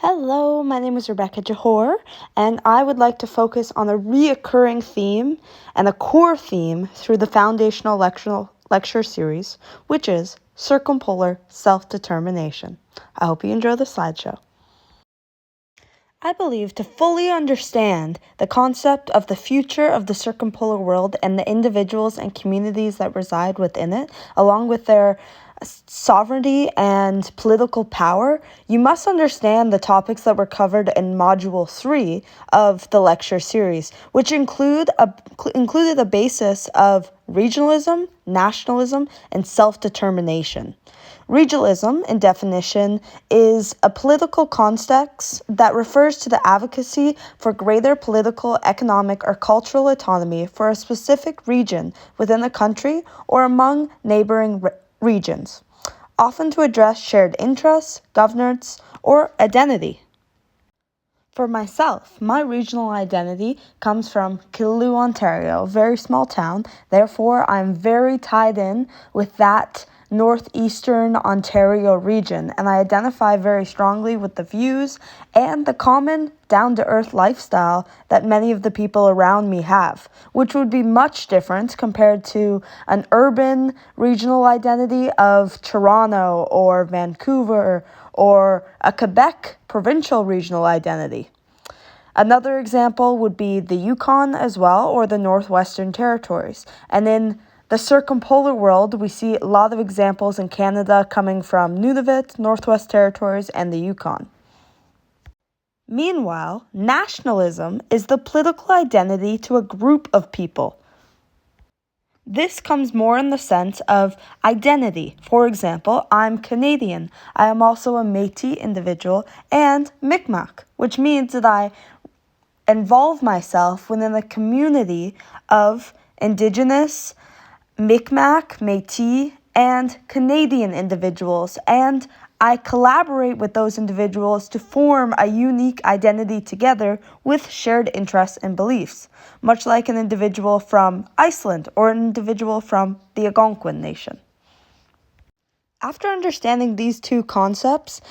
Hello, my name is Rebecca Jahor, and I would like to focus on a reoccurring theme and a core theme through the foundational lecture series, which is circumpolar self-determination. I hope you enjoy the slideshow. I believe to fully understand the concept of the future of the circumpolar world and the individuals and communities that reside within it, along with their sovereignty and political power, you must understand the topics that were covered in Module 3 of the lecture series, which included a basis of regionalism, nationalism, and self-determination. Regionalism, in definition, is a political context that refers to the advocacy for greater political, economic, or cultural autonomy for a specific region within a country or among neighboring regions, often to address shared interests, governance, or identity. For myself, my regional identity comes from Killaloe, Ontario, a very small town. Therefore, I'm very tied in with that northeastern Ontario region, and I identify very strongly with the views and the common down-to-earth lifestyle that many of the people around me have, which would be much different compared to an urban regional identity of Toronto or Vancouver or a Quebec provincial regional identity. Another example would be the Yukon as well, or the Northwestern Territories. And in the circumpolar world, we see a lot of examples in Canada coming from Nunavut, Northwest Territories, and the Yukon. Meanwhile, nationalism is the political identity to a group of people. This comes more in the sense of identity. For example, I'm Canadian. I am also a Métis individual and Mi'kmaq, which means that I involve myself within a community of Indigenous, Mi'kmaq, Métis, and Canadian individuals, and I collaborate with those individuals to form a unique identity together with shared interests and beliefs, much like an individual from Iceland or an individual from the Algonquin Nation. After understanding these two concepts,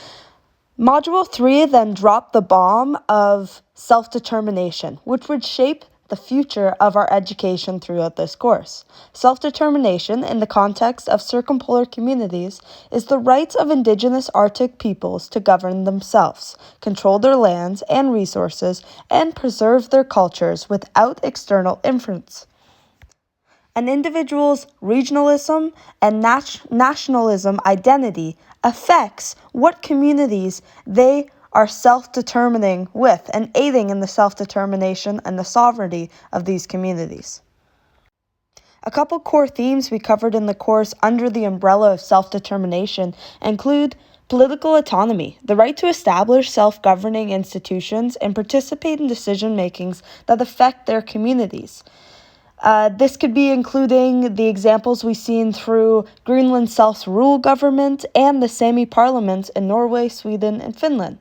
Module 3 then dropped the bomb of self-determination, which would shape the future of our education throughout this course. Self-determination, in the context of circumpolar communities, is the rights of Indigenous Arctic peoples to govern themselves, control their lands and resources, and preserve their cultures without external influence. An individual's regionalism and nationalism identity affects what communities they are self-determining with and aiding in the self-determination and the sovereignty of these communities. A couple core themes we covered in the course under the umbrella of self-determination include political autonomy, the right to establish self-governing institutions and participate in decision-makings that affect their communities. This could be including the examples we've seen through Greenland self-rule government and the Sami parliament in Norway, Sweden, and Finland.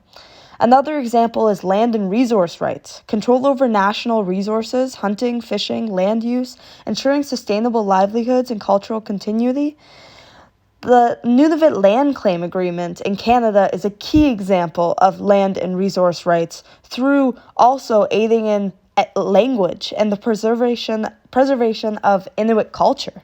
Another example is land and resource rights, control over national resources, hunting, fishing, land use, ensuring sustainable livelihoods and cultural continuity. The Nunavut Land Claim Agreement in Canada is a key example of land and resource rights through also aiding in language and the preservation of Inuit culture.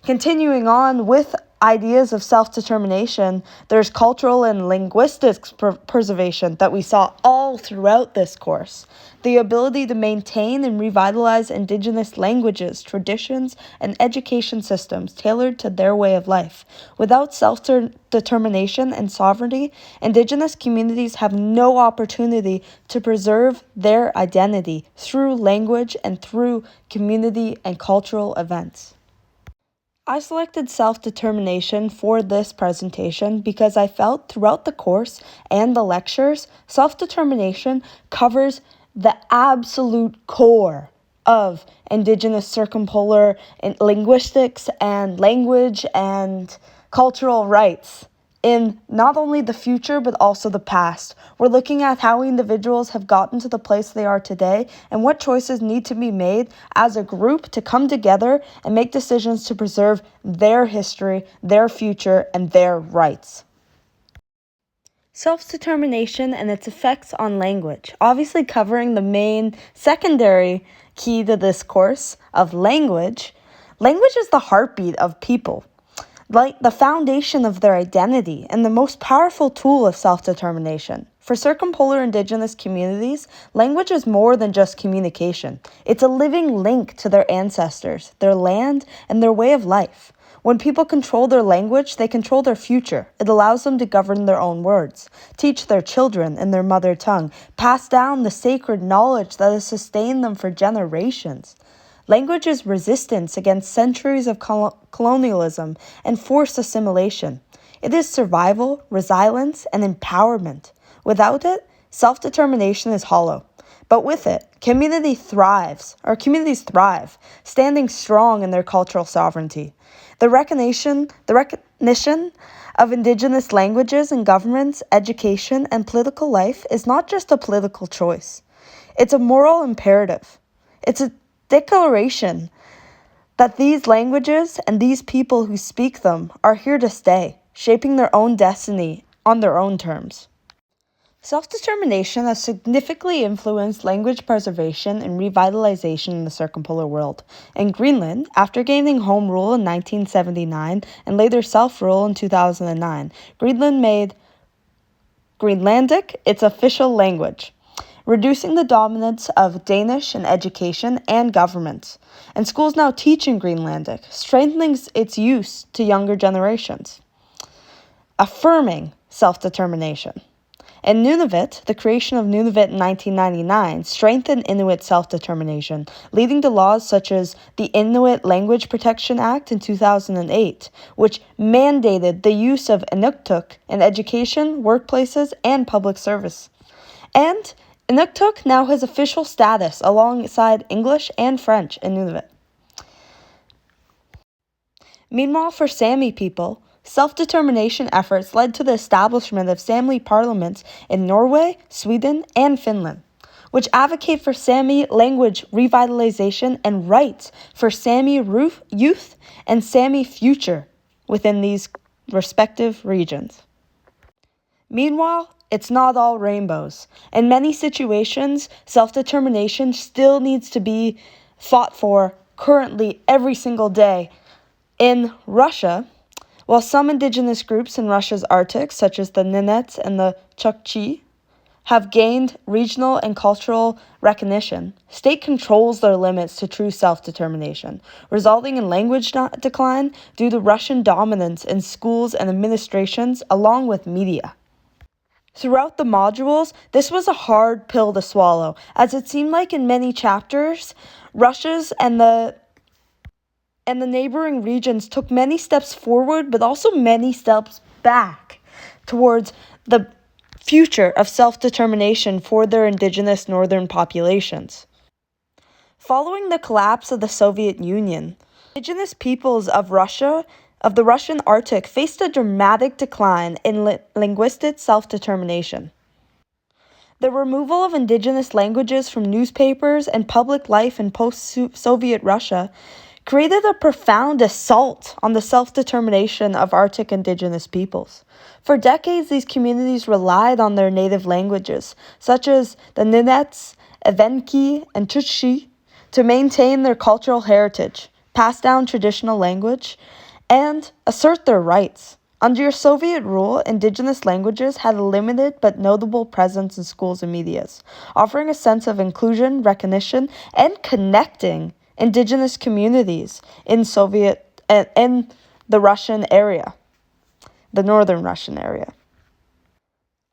Continuing on with ideas of self-determination, there's cultural and linguistic preservation that we saw all throughout this course. The ability to maintain and revitalize Indigenous languages, traditions, and education systems tailored to their way of life. Without self-determination and sovereignty, Indigenous communities have no opportunity to preserve their identity through language and through community and cultural events. I selected self-determination for this presentation because I felt throughout the course and the lectures, self-determination covers the absolute core of Indigenous circumpolar linguistics and language and cultural rights in not only the future but also the past. We're looking at how individuals have gotten to the place they are today and what choices need to be made as a group to come together and make decisions to preserve their history, their future, and their rights. Self-determination and its effects on language, obviously covering the main secondary key to this course of language. Language is the heartbeat of people, like the foundation of their identity and the most powerful tool of self-determination. For circumpolar indigenous communities, language is more than just communication. It's a living link to their ancestors, their land, and their way of life. When people control their language, they control their future. It allows them to govern their own words, teach their children in their mother tongue, pass down the sacred knowledge that has sustained them for generations. Language is resistance against centuries of colonialism and forced assimilation. It is survival, resilience, and empowerment. Without it, self-determination is hollow. But with it, communities thrive, standing strong in their cultural sovereignty. The recognition of indigenous languages in governments, education, and political life is not just a political choice. It's a moral imperative. It's a declaration that these languages and these people who speak them are here to stay, shaping their own destiny on their own terms. Self-determination has significantly influenced language preservation and revitalization in the circumpolar world. In Greenland, after gaining home rule in 1979 and later self-rule in 2009, Greenland made Greenlandic its official language, reducing the dominance of Danish in education and government. And schools now teach in Greenlandic, strengthening its use to younger generations. Affirming self-determination. In Nunavut, the creation of Nunavut in 1999 strengthened Inuit self-determination, leading to laws such as the Inuit Language Protection Act in 2008, which mandated the use of Inuktitut in education, workplaces, and public service. And Inuktitut now has official status alongside English and French in Nunavut. Meanwhile, for Sami people, self-determination efforts led to the establishment of Sami parliaments in Norway, Sweden, and Finland, which advocate for Sami language revitalization and rights for Sami youth and Sami future within these respective regions. Meanwhile, it's not all rainbows. In many situations, self-determination still needs to be fought for currently every single day. In Russia, while some indigenous groups in Russia's Arctic, such as the Nenets and the Chukchi, have gained regional and cultural recognition, state controls their limits to true self-determination, resulting in language decline due to Russian dominance in schools and administrations, along with media. Throughout the modules, this was a hard pill to swallow, as it seemed like in many chapters, Russia's and the neighboring regions took many steps forward, but also many steps back towards the future of self-determination for their indigenous northern populations. Following the collapse of the Soviet Union, indigenous peoples of the Russian Arctic faced a dramatic decline in linguistic self-determination. The removal of indigenous languages from newspapers and public life in post-Soviet Russia created a profound assault on the self-determination of Arctic indigenous peoples. For decades, these communities relied on their native languages, such as the Nenets, Evenki, and Chukchi, to maintain their cultural heritage, pass down traditional language, and assert their rights. Under Soviet rule, indigenous languages had a limited but notable presence in schools and medias, offering a sense of inclusion, recognition, and connecting indigenous communities in the Russian area, the northern Russian area.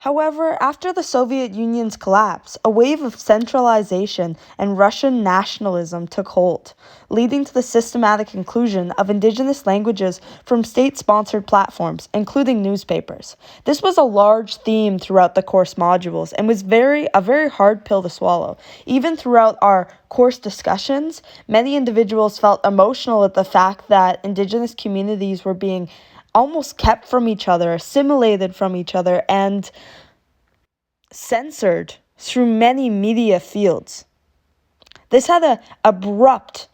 However, after the Soviet Union's collapse, a wave of centralization and Russian nationalism took hold, leading to the systematic inclusion of indigenous languages from state-sponsored platforms, including newspapers. This was a large theme throughout the course modules and was a very hard pill to swallow. Even throughout our course discussions, many individuals felt emotional at the fact that indigenous communities were being almost kept from each other, assimilated from each other, and censored through many media fields. This had an abrupt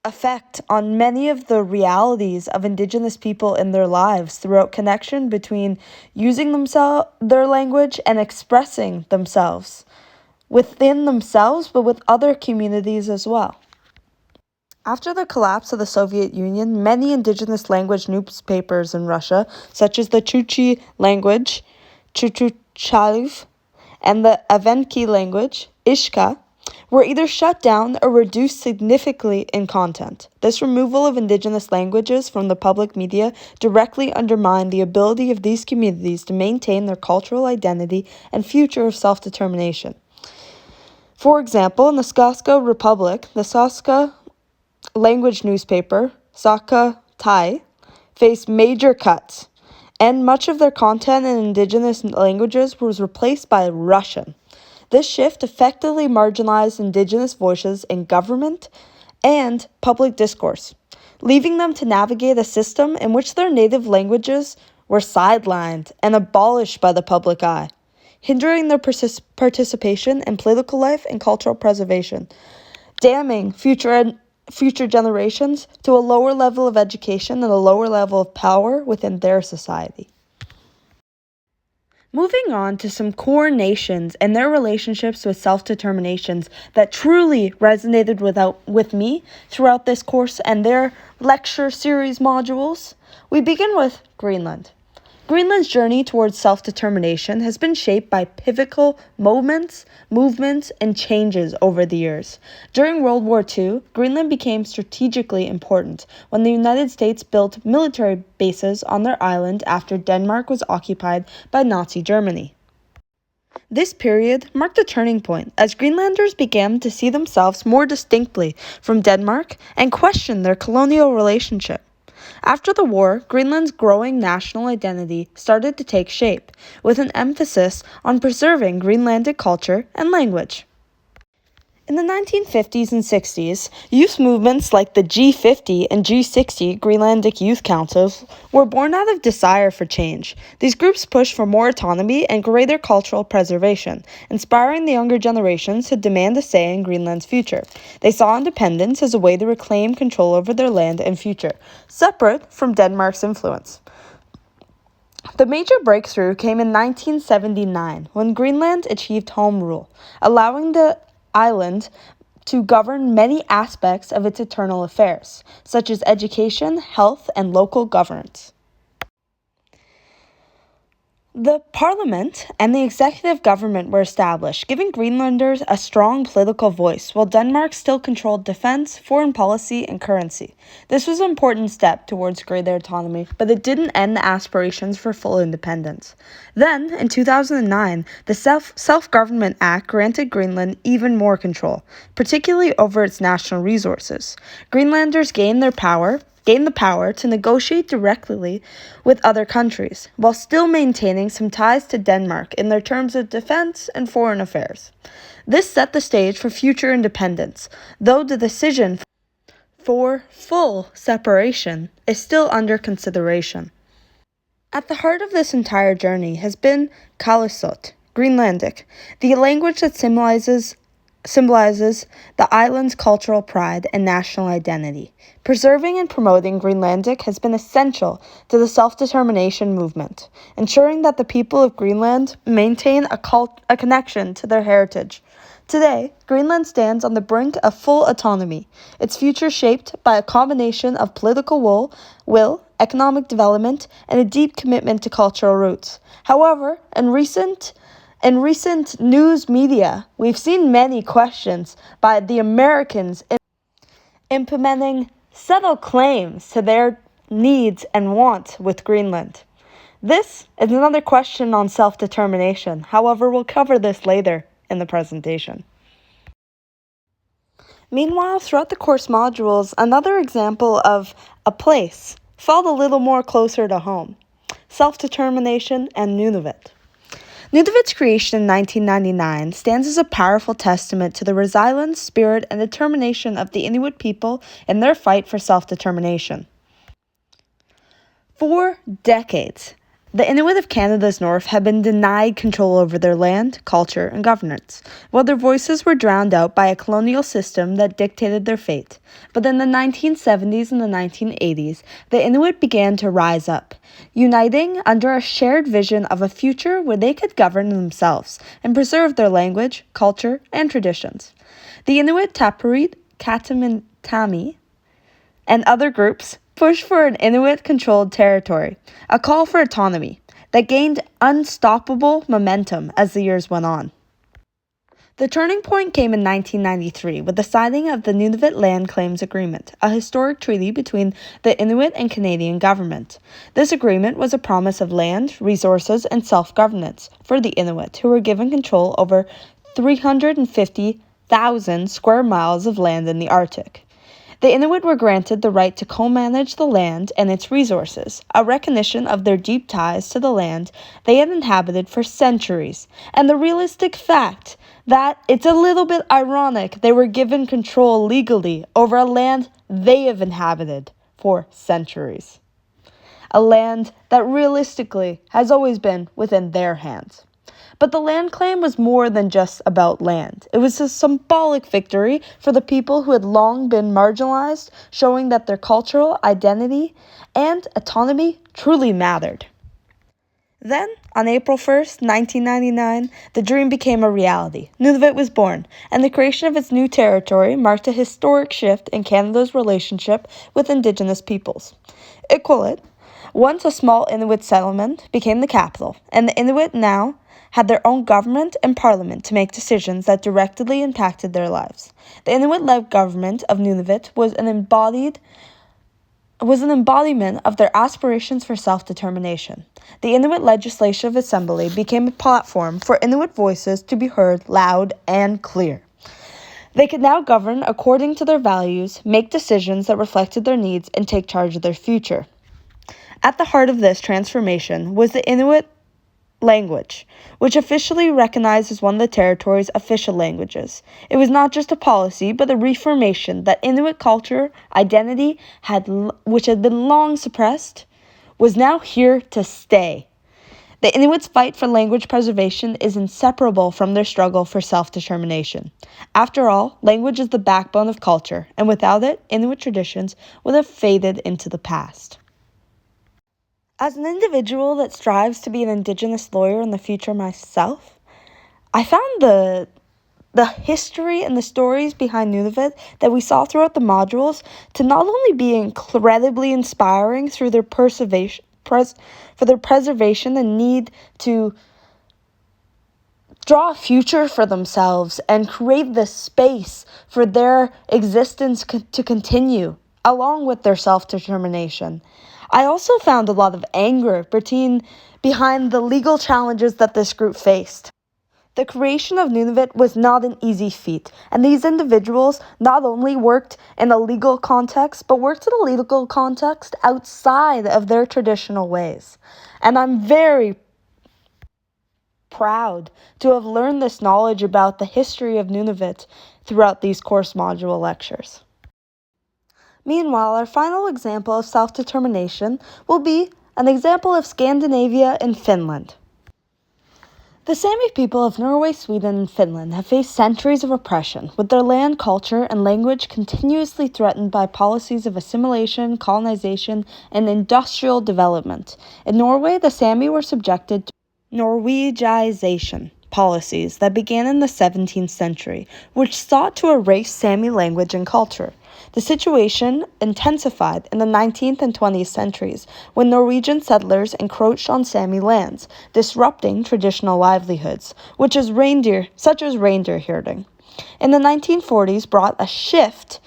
effect on many of the realities of Indigenous people in their lives throughout connection between using their language and expressing themselves within themselves, but with other communities as well. After the collapse of the Soviet Union, many indigenous language newspapers in Russia, such as the Chuchi language, Chuchuchaliv, and the Evenki language, Ishka, were either shut down or reduced significantly in content. This removal of indigenous languages from the public media directly undermined the ability of these communities to maintain their cultural identity and future of self-determination. For example, in the Sakha Republic, the Sakha language newspaper, Sakha Thai, faced major cuts, and much of their content in indigenous languages was replaced by Russian. This shift effectively marginalized indigenous voices in government and public discourse, leaving them to navigate a system in which their native languages were sidelined and abolished by the public eye, hindering their participation in political life and cultural preservation, damning future generations to a lower level of education and a lower level of power within their society. Moving on to some core nations and their relationships with self-determinations that truly resonated with me throughout this course and their lecture series modules, we begin with Greenland. Greenland's journey towards self-determination has been shaped by pivotal movements, and changes over the years. During World War II, Greenland became strategically important when the United States built military bases on their island after Denmark was occupied by Nazi Germany. This period marked a turning point as Greenlanders began to see themselves more distinctly from Denmark and question their colonial relationship. After the war, Greenland's growing national identity started to take shape, with an emphasis on preserving Greenlandic culture and language. In the 1950s and 60s, youth movements like the G50 and G60 Greenlandic Youth Councils were born out of desire for change. These groups pushed for more autonomy and greater cultural preservation, inspiring the younger generations to demand a say in Greenland's future. They saw independence as a way to reclaim control over their land and future, separate from Denmark's influence. The major breakthrough came in 1979, when Greenland achieved home rule, allowing the island to govern many aspects of its internal affairs, such as education, health, and local governance. The parliament and the executive government were established, giving Greenlanders a strong political voice, while Denmark still controlled defense, foreign policy, and currency. This was an important step towards greater autonomy, but it didn't end the aspirations for full independence. Then, in 2009, the Self-Government Act granted Greenland even more control, particularly over its national resources. Greenlanders gained the power to negotiate directly with other countries, while still maintaining some ties to Denmark in their terms of defense and foreign affairs. This set the stage for future independence, though the decision for full separation is still under consideration. At the heart of this entire journey has been Kalisot, Greenlandic, the language that symbolizes the island's cultural pride and national identity. Preserving and promoting Greenlandic has been essential to the self-determination movement, ensuring that the people of Greenland maintain a connection to their heritage. Today, Greenland stands on the brink of full autonomy, its future shaped by a combination of political will, economic development, and a deep commitment to cultural roots. However, in recent news media, we've seen many questions by the Americans implementing subtle claims to their needs and wants with Greenland. This is another question on self-determination. However, we'll cover this later in the presentation. Meanwhile, throughout the course modules, another example of a place felt a little more closer to home: self-determination and Nunavut. Nunavut's creation in 1999 stands as a powerful testament to the resilience, spirit, and determination of the Inuit people in their fight for self-determination. For decades, The Inuit of Canada's north had been denied control over their land, culture, and governance, while their voices were drowned out by a colonial system that dictated their fate. But in the 1970s and the 1980s, the Inuit began to rise up, uniting under a shared vision of a future where they could govern themselves and preserve their language, culture, and traditions. The Inuit Tapiriit, Katamintami, and other groups pushed for an Inuit-controlled territory, a call for autonomy that gained unstoppable momentum as the years went on. The turning point came in 1993 with the signing of the Nunavut Land Claims Agreement, a historic treaty between the Inuit and Canadian government. This agreement was a promise of land, resources, and self-governance for the Inuit, who were given control over 350,000 square miles of land in the Arctic. The Inuit were granted the right to co-manage the land and its resources, a recognition of their deep ties to the land they had inhabited for centuries, and the realistic fact that it's a little bit ironic they were given control legally over a land they have inhabited for centuries. A land that realistically has always been within their hands. But the land claim was more than just about land. It was a symbolic victory for the people who had long been marginalized, showing that their cultural identity and autonomy truly mattered. Then, on April 1st, 1999, the dream became a reality. Nunavut was born, and the creation of its new territory marked a historic shift in Canada's relationship with Indigenous peoples. Iqaluit, once a small Inuit settlement, became the capital, and the Inuit now had their own government and parliament to make decisions that directly impacted their lives. The Inuit-led government of Nunavut was an embodiment of their aspirations for self-determination. The Inuit Legislative Assembly became a platform for Inuit voices to be heard loud and clear. They could now govern according to their values, make decisions that reflected their needs, and take charge of their future. At the heart of this transformation was the Inuit language, which officially recognized as one of the territory's official languages. It was not just a policy, but a reformation that Inuit culture, identity, which had been long suppressed, was now here to stay. The Inuits' fight for language preservation is inseparable from their struggle for self-determination. After all, language is the backbone of culture, and without it, Inuit traditions would have faded into the past. As an individual that strives to be an Indigenous lawyer in the future myself, I found the history and the stories behind Nunavut that we saw throughout the modules to not only be incredibly inspiring through their preservation and need to draw a future for themselves and create the space for their existence to continue, along with their self-determination. I also found a lot of anger behind the legal challenges that this group faced. The creation of Nunavut was not an easy feat, and these individuals not only worked in a legal context, but worked in a legal context outside of their traditional ways. And I'm very proud to have learned this knowledge about the history of Nunavut throughout these course module lectures. Meanwhile, our final example of self-determination will be an example of Scandinavia and Finland. The Sami people of Norway, Sweden, and Finland have faced centuries of oppression, with their land, culture, and language continuously threatened by policies of assimilation, colonization, and industrial development. In Norway, the Sami were subjected to Norwegization policies that began in the 17th century, which sought to erase Sami language and culture. The situation intensified in the 19th and 20th centuries when Norwegian settlers encroached on Sami lands, disrupting traditional livelihoods, such as reindeer herding. In the 1940s brought a shift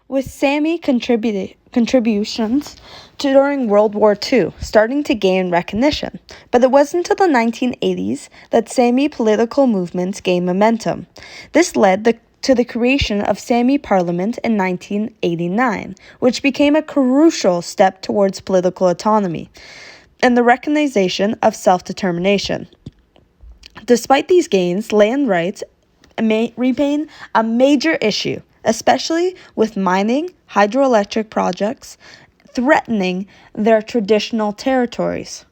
with Sami contributions during World War II starting to gain recognition. But it wasn't until the 1980s that Sami political movements gained momentum. This led to the creation of Sami Parliament in 1989, which became a crucial step towards political autonomy and the recognition of self-determination. Despite these gains, land rights remain a major issue, especially with mining, hydroelectric projects threatening their traditional territories.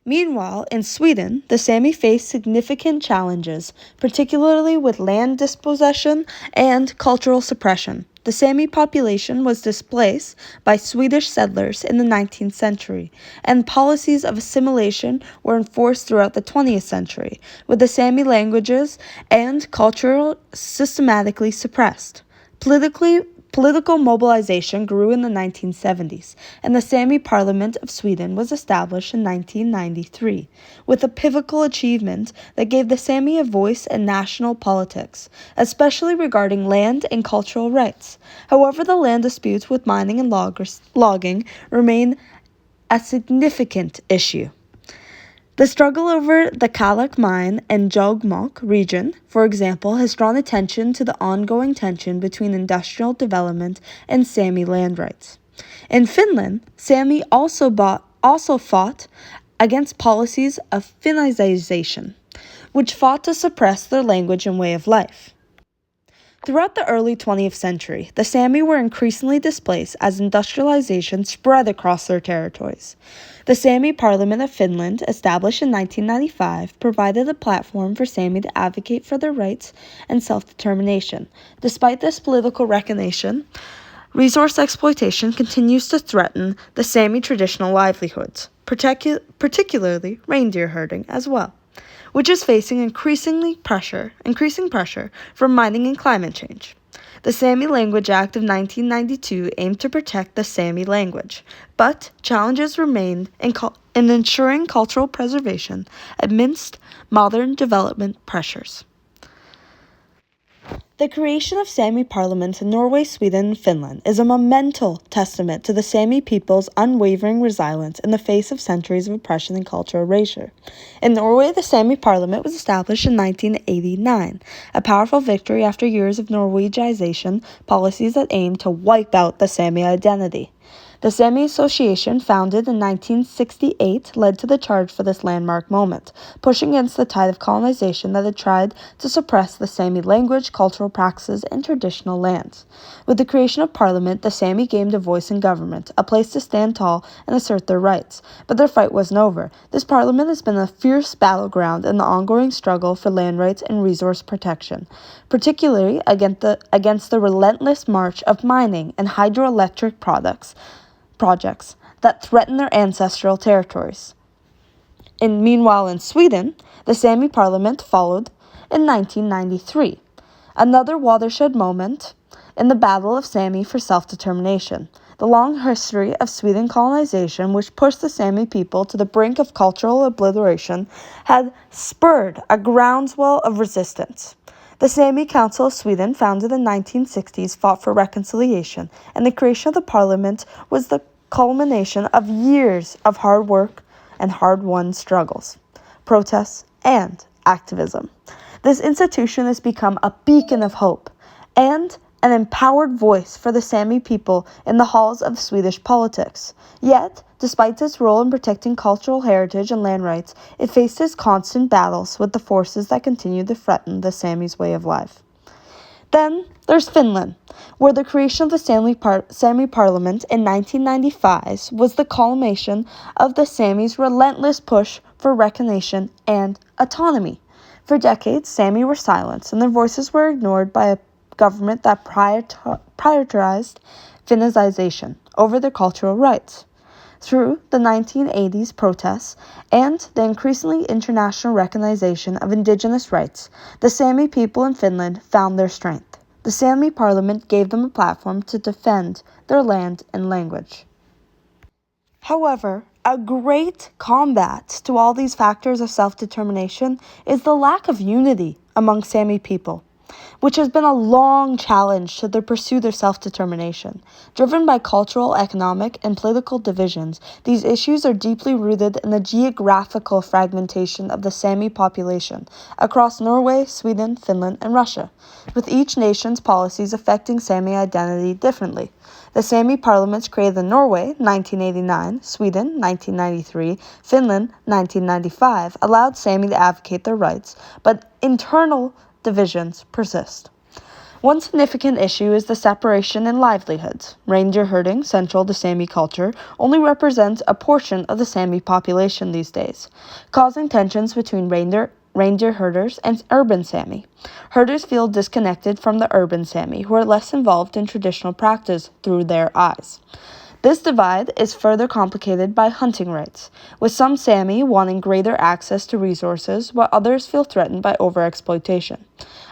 Meanwhile, in Sweden, the Sami faced significant challenges, particularly with land dispossession and cultural suppression. The Sami population was displaced by Swedish settlers in the 19th century, and policies of assimilation were enforced throughout the 20th century, with the Sami languages and culture systematically suppressed. Political mobilization grew in the 1970s, and the Sami Parliament of Sweden was established in 1993, with a pivotal achievement that gave the Sami a voice in national politics, especially regarding land and cultural rights. However, the land disputes with mining and logging remain a significant issue. The struggle over the Kallak mine and Jokkmokk region, for example, has drawn attention to the ongoing tension between industrial development and Sami land rights. In Finland, Sami also fought against policies of Finlandization, which fought to suppress their language and way of life. Throughout the early 20th century, the Sami were increasingly displaced as industrialization spread across their territories. The Sami Parliament of Finland, established in 1995, provided a platform for Sami to advocate for their rights and self-determination. Despite this political recognition, resource exploitation continues to threaten the Sami traditional livelihoods, particularly reindeer herding as well, which is facing increasing pressure from mining and climate change. The Sami Language Act of 1992 aimed to protect the Sami language, but challenges remain in ensuring cultural preservation amidst modern development pressures. The creation of Sami parliaments in Norway, Sweden, and Finland is a monumental testament to the Sami people's unwavering resilience in the face of centuries of oppression and cultural erasure. In Norway, the Sami parliament was established in 1989, a powerful victory after years of Norwegization policies that aimed to wipe out the Sami identity. The Sami Association, founded in 1968, led to the charge for this landmark moment, pushing against the tide of colonization that had tried to suppress the Sami language, cultural practices, and traditional lands. With the creation of Parliament, the Sami gained a voice in government, a place to stand tall and assert their rights. But their fight wasn't over. This Parliament has been a fierce battleground in the ongoing struggle for land rights and resource protection, particularly against the relentless march of mining and hydroelectric projects that threaten their ancestral territories. Meanwhile, in Sweden, the Sami parliament followed in 1993, another watershed moment in the battle of Sami for self-determination. The long history of Sweden colonization, which pushed the Sami people to the brink of cultural obliteration, had spurred a groundswell of resistance. The Sami Council of Sweden, founded in the 1960s, fought for reconciliation, and the creation of the parliament was the culmination of years of hard work and hard-won struggles, protests, and activism. This institution has become a beacon of hope and an empowered voice for the Sami people in the halls of Swedish politics. Yet, despite its role in protecting cultural heritage and land rights, it faces constant battles with the forces that continue to threaten the Sami's way of life. Then there's Finland, where the creation of the Sami Parliament in 1995 was the culmination of the Sami's relentless push for recognition and autonomy. For decades, Sami were silenced, and their voices were ignored by a government that prioritized Finlandization over their cultural rights. Through the 1980s protests and the increasingly international recognition of indigenous rights, the Sami people in Finland found their strength. The Sami parliament gave them a platform to defend their land and language. However, a great combat to all these factors of self-determination is the lack of unity among Sami people, which has been a long challenge to pursue their self-determination. Driven by cultural, economic, and political divisions, these issues are deeply rooted in the geographical fragmentation of the Sami population across Norway, Sweden, Finland, and Russia, with each nation's policies affecting Sami identity differently. The Sami parliaments created in Norway, 1989, Sweden, 1993, Finland, 1995, allowed Sami to advocate their rights, but internal divisions persist. One significant issue is the separation in livelihoods. Reindeer herding, central to Sami culture, only represents a portion of the Sami population these days, causing tensions between reindeer herders and urban Sami. Herders feel disconnected from the urban Sami, who are less involved in traditional practice through their eyes. This divide is further complicated by hunting rights, with some Sami wanting greater access to resources while others feel threatened by overexploitation.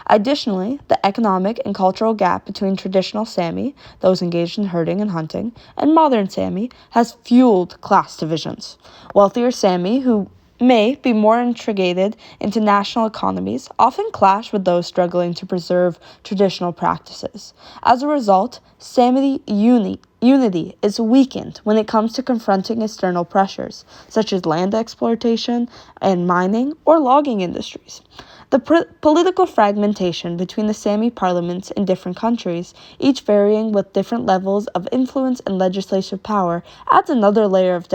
Additionally, the economic and cultural gap between traditional Sami, those engaged in herding and hunting, and modern Sami has fueled class divisions. Wealthier Sami, who may be more integrated into national economies, often clash with those struggling to preserve traditional practices. As a result, Sami unity is weakened when it comes to confronting external pressures, such as land exploitation and mining or logging industries. The political fragmentation between the Sami parliaments in different countries, each varying with different levels of influence and legislative power, adds another layer of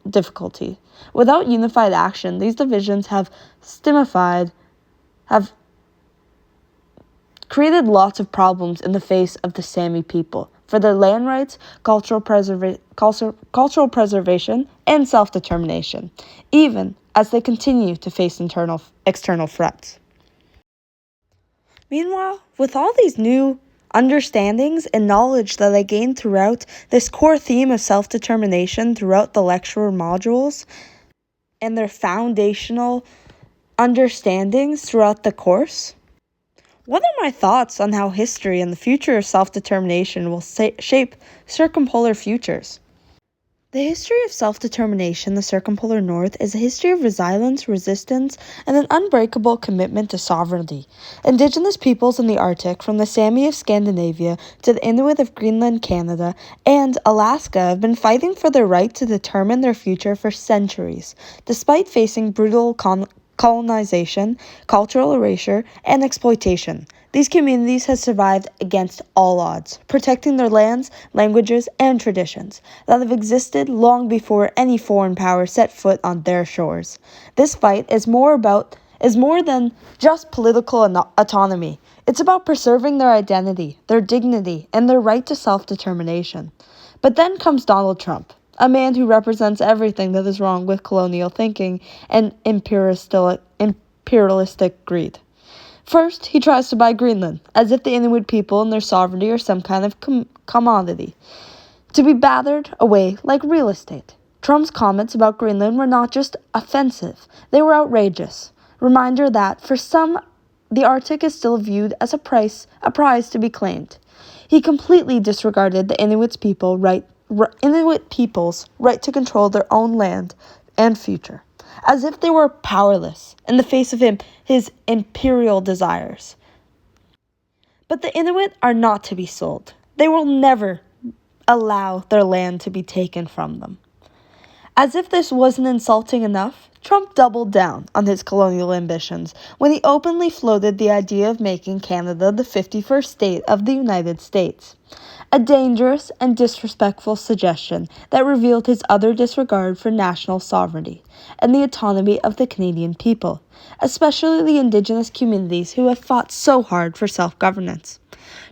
difficulty. Without unified action, these divisions have created lots of problems in the face of the Sami people for their land rights, cultural preservation, and self-determination, even as they continue to face external threats. Meanwhile, with all these new understandings and knowledge that I gained throughout this core theme of self-determination throughout the lecture modules and their foundational understandings throughout the course, what are my thoughts on how history and the future of self-determination will shape circumpolar futures? The history of self-determination in the circumpolar north is a history of resilience, resistance, and an unbreakable commitment to sovereignty. Indigenous peoples in the Arctic, from the Sami of Scandinavia to the Inuit of Greenland, Canada, and Alaska, have been fighting for their right to determine their future for centuries, despite facing brutal colonization, cultural erasure, and exploitation. These communities have survived against all odds, protecting their lands, languages, and traditions that have existed long before any foreign power set foot on their shores. This fight is more than just political autonomy. It's about preserving their identity, their dignity, and their right to self-determination. But then comes Donald Trump, a man who represents everything that is wrong with colonial thinking and imperialistic greed. First, he tries to buy Greenland, as if the Inuit people and their sovereignty are some kind of commodity, to be battered away like real estate. Trump's comments about Greenland were not just offensive, they were outrageous. Reminder that, for some, the Arctic is still viewed as a prize to be claimed. He completely disregarded the Inuit people's right to control their own land and future, as if they were powerless in the face of his imperial desires. But the Inuit are not to be sold. They will never allow their land to be taken from them. As if this wasn't insulting enough, Trump doubled down on his colonial ambitions when he openly floated the idea of making Canada the 51st state of the United States. A dangerous and disrespectful suggestion that revealed his utter disregard for national sovereignty and the autonomy of the Canadian people, especially the Indigenous communities who have fought so hard for self-governance.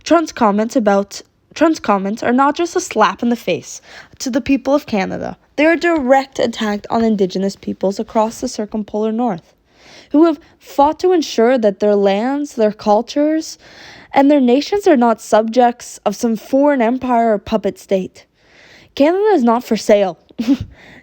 Trump's comments are not just a slap in the face to the people of Canada. They are a direct attack on Indigenous peoples across the circumpolar north, who have fought to ensure that their lands, their cultures, and their nations are not subjects of some foreign empire or puppet state. Canada is not for sale,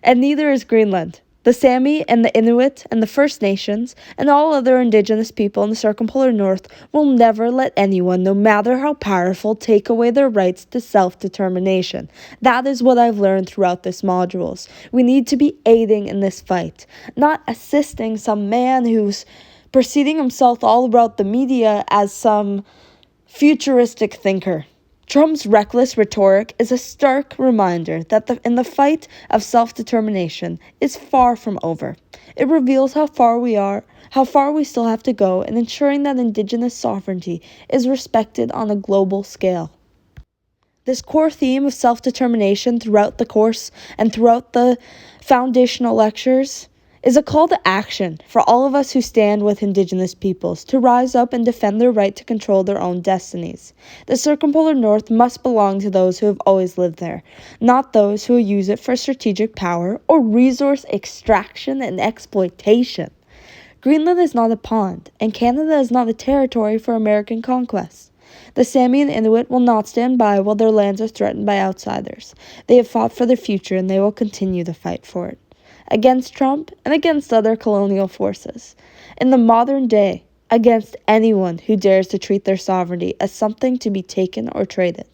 and neither is Greenland. The Sami and the Inuit and the First Nations and all other Indigenous people in the circumpolar north will never let anyone, no matter how powerful, take away their rights to self-determination. That is what I've learned throughout this modules. We need to be aiding in this fight, not assisting some man who's perceiving himself all about the media as some futuristic thinker. Trump's reckless rhetoric is a stark reminder that in the fight of self-determination is far from over. It reveals how far we still have to go in ensuring that Indigenous sovereignty is respected on a global scale. This core theme of self-determination throughout the course and throughout the foundational lectures is a call to action for all of us who stand with Indigenous peoples to rise up and defend their right to control their own destinies. The circumpolar North must belong to those who have always lived there, not those who use it for strategic power or resource extraction and exploitation. Greenland is not a pond, and Canada is not a territory for American conquest. The Sami and Inuit will not stand by while their lands are threatened by outsiders. They have fought for their future, and they will continue to fight for it, against Trump and against other colonial forces. In the modern day, against anyone who dares to treat their sovereignty as something to be taken or traded.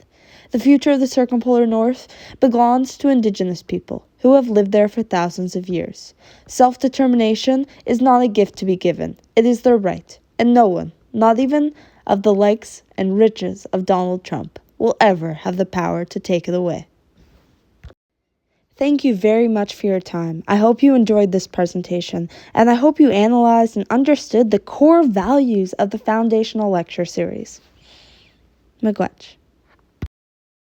The future of the circumpolar North belongs to Indigenous people who have lived there for thousands of years. Self-determination is not a gift to be given. It is their right, and no one, not even of the likes and riches of Donald Trump, will ever have the power to take it away. Thank you very much for your time. I hope you enjoyed this presentation, and I hope you analyzed and understood the core values of the foundational lecture series. Miigwech.